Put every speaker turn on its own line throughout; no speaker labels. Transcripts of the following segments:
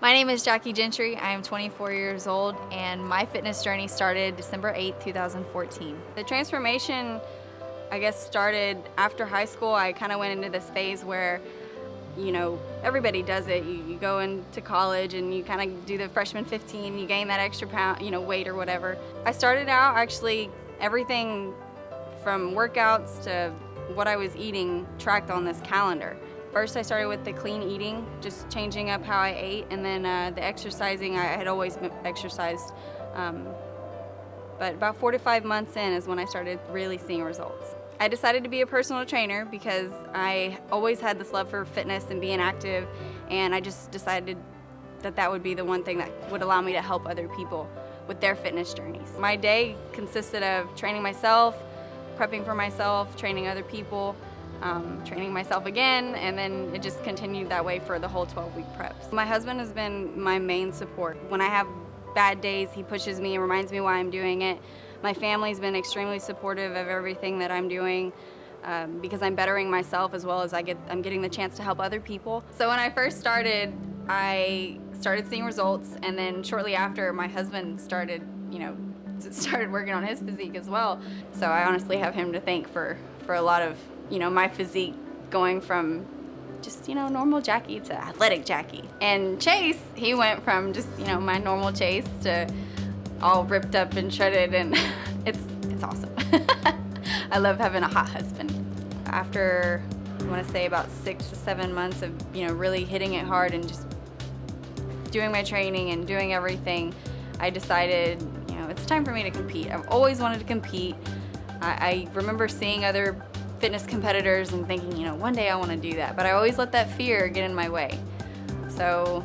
My name is Jackie Gentry. I am 24 years old, and my fitness journey started December 8, 2014. The transformation, I guess, started after high school. I kind of went into this phase where, everybody does it. You go into college and you kind of do the freshman 15, you gain that extra pound, weight or whatever. I started out actually everything from workouts to what I was eating tracked on this calendar. First, I started with the clean eating, just changing up how I ate, and then the exercising. I had always exercised, but about 4 to 5 months in is when I started really seeing results. I decided to be a personal trainer because I always had this love for fitness and being active, and I just decided that that would be the one thing that would allow me to help other people with their fitness journeys. My day consisted of training myself, prepping for myself, training other people, training myself again, and then it just continued that way for the whole 12-week preps. My husband has been my main support. When I have bad days, he pushes me and reminds me why I'm doing it. My family's been extremely supportive of everything that I'm doing because I'm bettering myself as well as I'm getting the chance to help other people. So when I first started, I started seeing results, and then shortly after, my husband started working on his physique as well. So I honestly have him to thank for a lot of my physique going from just, normal Jackie to athletic Jackie. And Chase, he went from just, my normal Chase to all ripped up and shredded, and it's awesome. I love having a hot husband. After, I want to say about 6 to 7 months of, really hitting it hard and just doing my training and doing everything, I decided, it's time for me to compete. I've always wanted to compete. I remember seeing other fitness competitors and thinking, one day I want to do that, but I always let that fear get in my way. So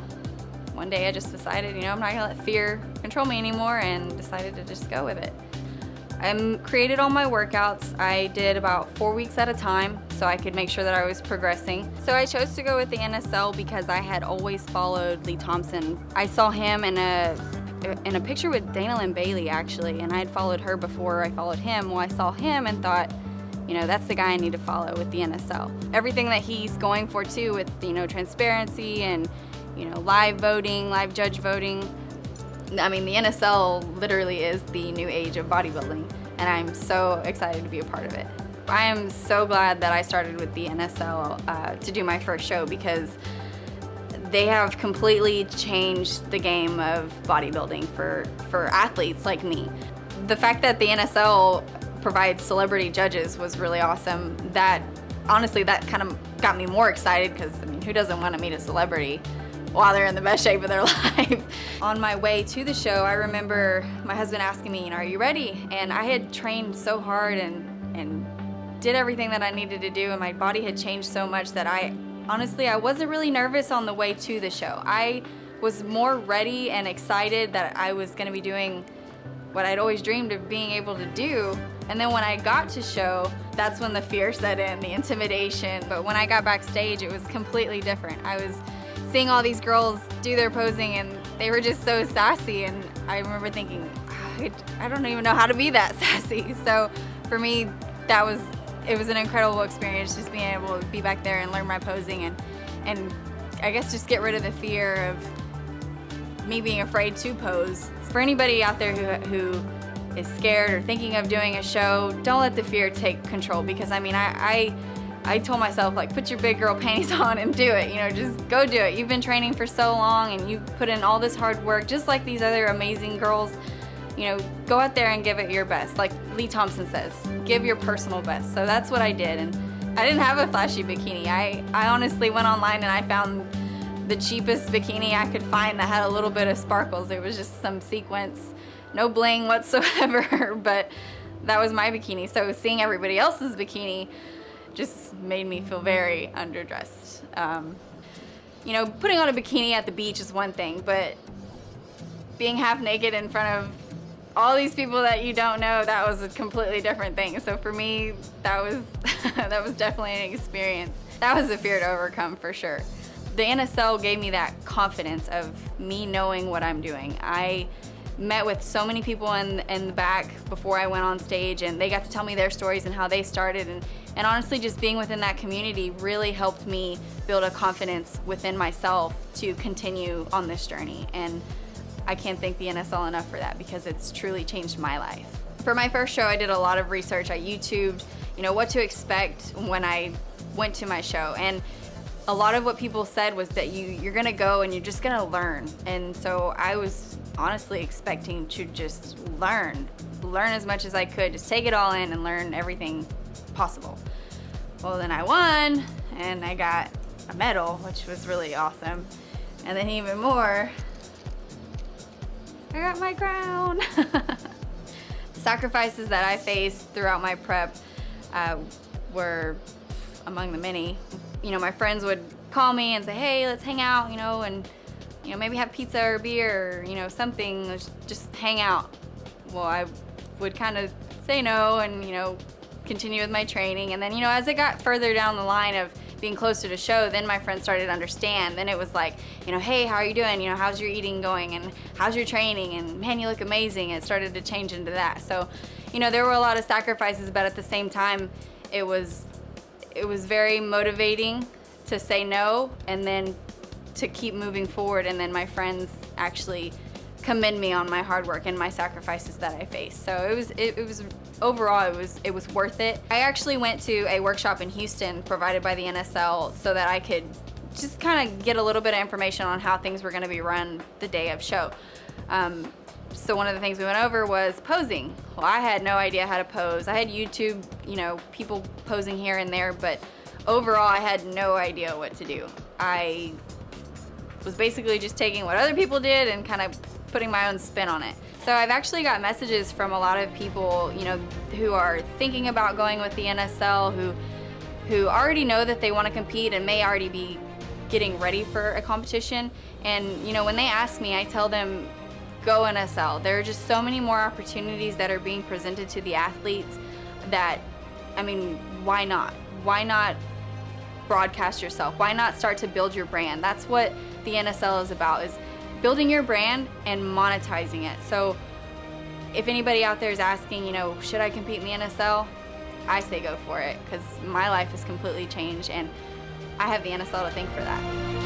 one day I just decided, I'm not gonna let fear control me anymore, and decided to just go with it. I created all my workouts. I did about 4 weeks at a time so I could make sure that I was progressing. So I chose to go with the NSL because I had always followed Lee Thompson. I saw him in a picture with Dana Lynn Bailey, actually, and I had followed her before I followed him. Well, I saw him and thought, that's the guy I need to follow with the NSL. Everything that he's going for too with, transparency and, live voting, live judge voting. I mean, the NSL literally is the new age of bodybuilding, and I'm so excited to be a part of it. I am so glad that I started with the NSL to do my first show, because they have completely changed the game of bodybuilding for athletes like me. The fact that the NSL provides celebrity judges was really awesome. Honestly, that kind of got me more excited, because who doesn't want to meet a celebrity while they're in the best shape of their life? On my way to the show, I remember my husband asking me, are you ready? And I had trained so hard and did everything that I needed to do, and my body had changed so much that I wasn't really nervous on the way to the show. I was more ready and excited that I was going to be doing what I'd always dreamed of being able to do. And then when I got to show, that's when the fear set in, the intimidation. But when I got backstage, it was completely different. I was seeing all these girls do their posing, and they were just so sassy, and I remember thinking, I don't even know how to be that sassy. So for me, it was an incredible experience, just being able to be back there and learn my posing, and I guess just get rid of the fear of me being afraid to pose. For anybody out there who is scared or thinking of doing a show, don't let the fear take control, because I told myself, put your big girl panties on and do it, just go do it. You've been training for so long, and you put in all this hard work, just like these other amazing girls. Go out there and give it your best. Like Lee Thompson says, give your personal best. So that's what I did, and I didn't have a flashy bikini. I honestly went online and I found the cheapest bikini I could find that had a little bit of sparkles. It was just some sequins, no bling whatsoever, but that was my bikini. So seeing everybody else's bikini just made me feel very underdressed. Putting on a bikini at the beach is one thing, but being half naked in front of all these people that you don't know, that was a completely different thing. So for me, that was that was definitely an experience. That was a fear to overcome for sure. The NSL gave me that confidence of me knowing what I'm doing. I met with so many people in the back before I went on stage, and they got to tell me their stories and how they started, and honestly just being within that community really helped me build a confidence within myself to continue on this journey. And I can't thank the NSL enough for that, because it's truly changed my life. For my first show, I did a lot of research. I YouTubed, what to expect when I went to my show, and a lot of what people said was that you're gonna go and you're just gonna learn. And so I was honestly expecting to just learn as much as I could, just take it all in and learn everything possible. Well, then I won and I got a medal, which was really awesome. And then even more, I got my crown. The sacrifices that I faced throughout my prep were among the many. My friends would call me and say, hey, let's hang out, and maybe have pizza or beer or, something, let's just hang out. Well, I would kind of say no and, continue with my training. And then, as it got further down the line of being closer to show, then my friends started to understand. Then it was like, hey, how are you doing? How's your eating going? And how's your training? And man, you look amazing. It started to change into that. So, there were a lot of sacrifices, but at the same time, it was very motivating to say no and then to keep moving forward. And then my friends actually commend me on my hard work and my sacrifices that I faced. So it was overall, it was worth it. I actually went to a workshop in Houston provided by the NSL so that I could just kind of get a little bit of information on how things were going to be run the day of show. So one of the things we went over was posing. Well, I had no idea how to pose. I had YouTube, people posing here and there, but overall I had no idea what to do. I was basically just taking what other people did and kind of putting my own spin on it. So I've actually got messages from a lot of people, who are thinking about going with the NSL, who already know that they want to compete and may already be getting ready for a competition. And when they ask me, I tell them, go NSL. There are just so many more opportunities that are being presented to the athletes that, why not? Why not broadcast yourself? Why not start to build your brand? That's what the NSL is about, is building your brand and monetizing it. So if anybody out there is asking, should I compete in the NSL? I say go for it, because my life has completely changed and I have the NSL to thank for that.